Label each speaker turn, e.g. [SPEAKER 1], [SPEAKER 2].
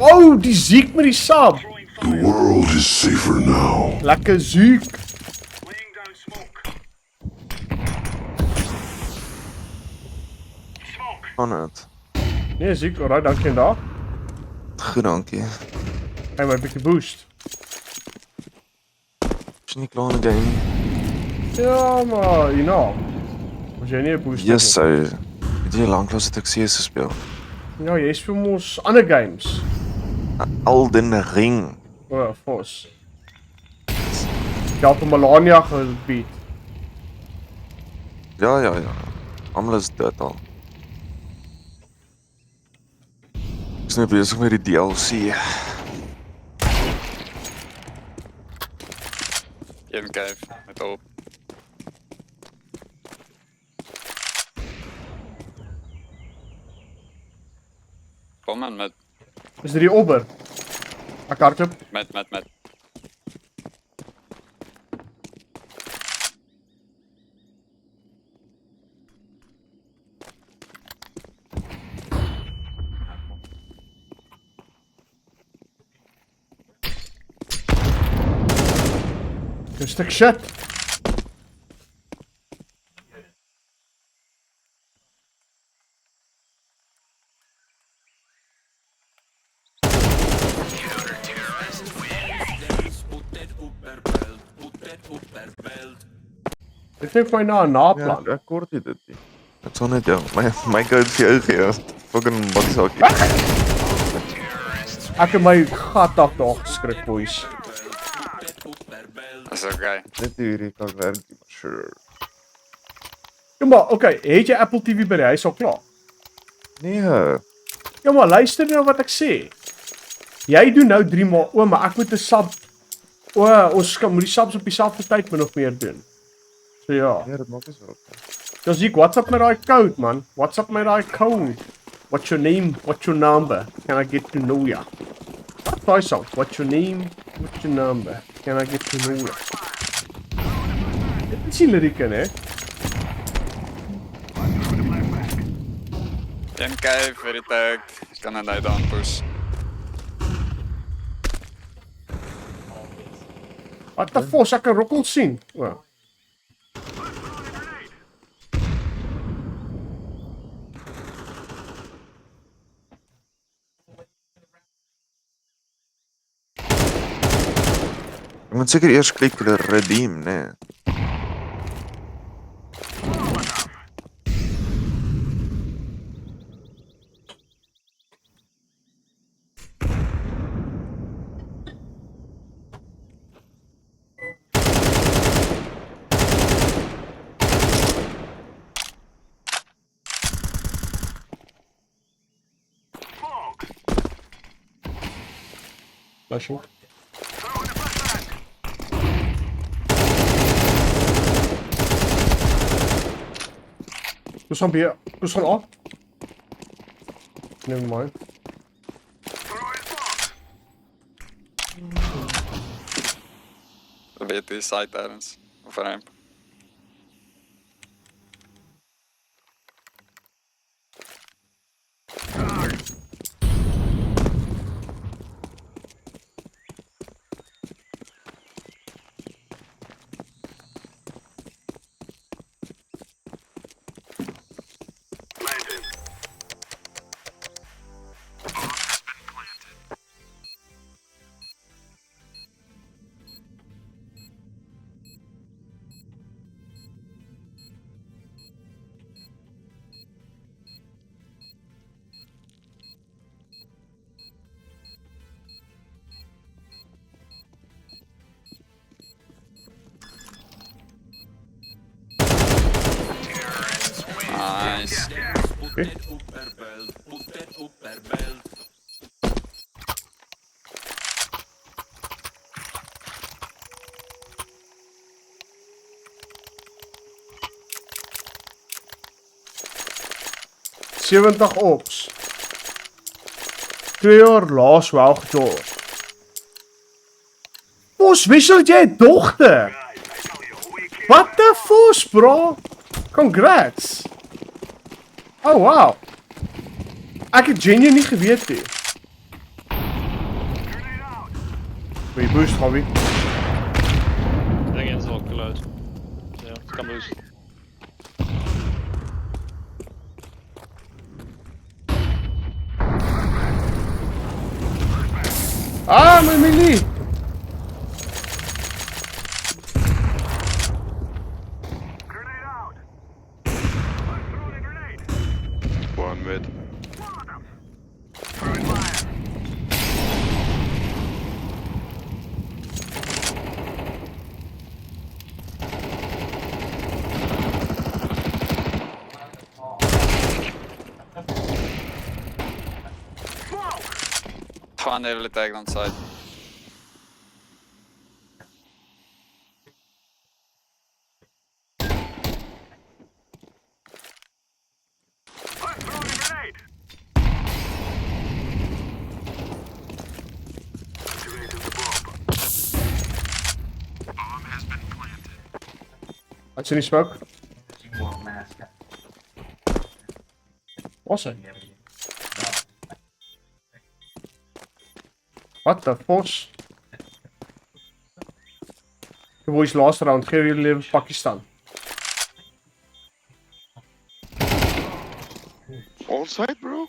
[SPEAKER 1] Oh, die ziek met die sap.
[SPEAKER 2] The world is safer now.
[SPEAKER 1] Lekker ziek.
[SPEAKER 3] Laying down smoke. Smoke.
[SPEAKER 4] Gaan het.
[SPEAKER 1] Nee, ziek. Alright, dankie en dag.
[SPEAKER 4] Goed, dankie.
[SPEAKER 1] Hy my 'n bietjie boost.
[SPEAKER 4] Is nie klaar in die game.
[SPEAKER 1] Ja, maar, you know. Was jy nie 'n boost?
[SPEAKER 4] Yes, sir. Het jy lanklaas het ek CS gespeel?
[SPEAKER 1] Ja, jy speel mos ander games.
[SPEAKER 4] Elden Ring.
[SPEAKER 1] O, Vos. Jy het Melania gebeat.
[SPEAKER 4] Ja. Almal is dood al. Ek is nou besig met die DLC.
[SPEAKER 5] Een cave met op. Kom man met.
[SPEAKER 1] Is dit die obber? Ek hardloop.
[SPEAKER 5] Met.
[SPEAKER 1] Een stuk shit. Dit vind my na 'n naplan.
[SPEAKER 4] Ek kort dit nie. Dit sal net jou. My code vir jou gee. Fucking maak saakie.
[SPEAKER 1] Ek het my gat af daar geskrik, boys.
[SPEAKER 5] Is okay.
[SPEAKER 4] Net hierdie kan werk, maar sure.
[SPEAKER 1] Ja maar, okay, het jy Apple TV by die huis al klaar?
[SPEAKER 4] Nee.
[SPEAKER 1] Ja maar, luister nou wat ek sê. Jy doen nou 3 maal, maar ek moet 'n sub. Ons moet die subs op dieselfde tyd min of meer doen. So ja.
[SPEAKER 4] Ja, dit maak nie so.
[SPEAKER 1] Dus ek WhatsApp met daai code man. WhatsApp met daai code. What's your name? What's your number? Can I get to know ya? Wat daai song? What's your name? What's your number? Can I get to know ya? Dit is die lirieke, hè?
[SPEAKER 5] Een cave, very tag. Kan aan die dan push.
[SPEAKER 1] Wat die fos, ek kan rokkel sien. O.
[SPEAKER 4] Ek moet seker eers klik vir die redeem, nee.
[SPEAKER 1] Flashing. Kus van B. Kus van A. Never mind.
[SPEAKER 5] Dan weet die side ergens. Of ramp. Nice.
[SPEAKER 1] Okay. $70 ops. 2 jaar laas wel gedoor. Bos, wissel jy 'n dogter? What the fuck, bro? Congrats. Oh wow. Ek het genuinely nie geweet nie. Goeie boost, Robbie.
[SPEAKER 6] Ding in is al close. Ja, het kan boost.
[SPEAKER 1] Ah, mijn melee!
[SPEAKER 3] Grenade out. I'm throwing a grenade.
[SPEAKER 4] One mid.
[SPEAKER 3] Throwing fire.
[SPEAKER 5] Gewoon de hele tijd aan het side.
[SPEAKER 3] I'm throwing a grenade. Activated the bomb. Bomb has been planted.
[SPEAKER 1] Had ze niet smoke? Was hij? What the force? The boys last round, geef jullie even Pakistan.
[SPEAKER 4] On side, bro.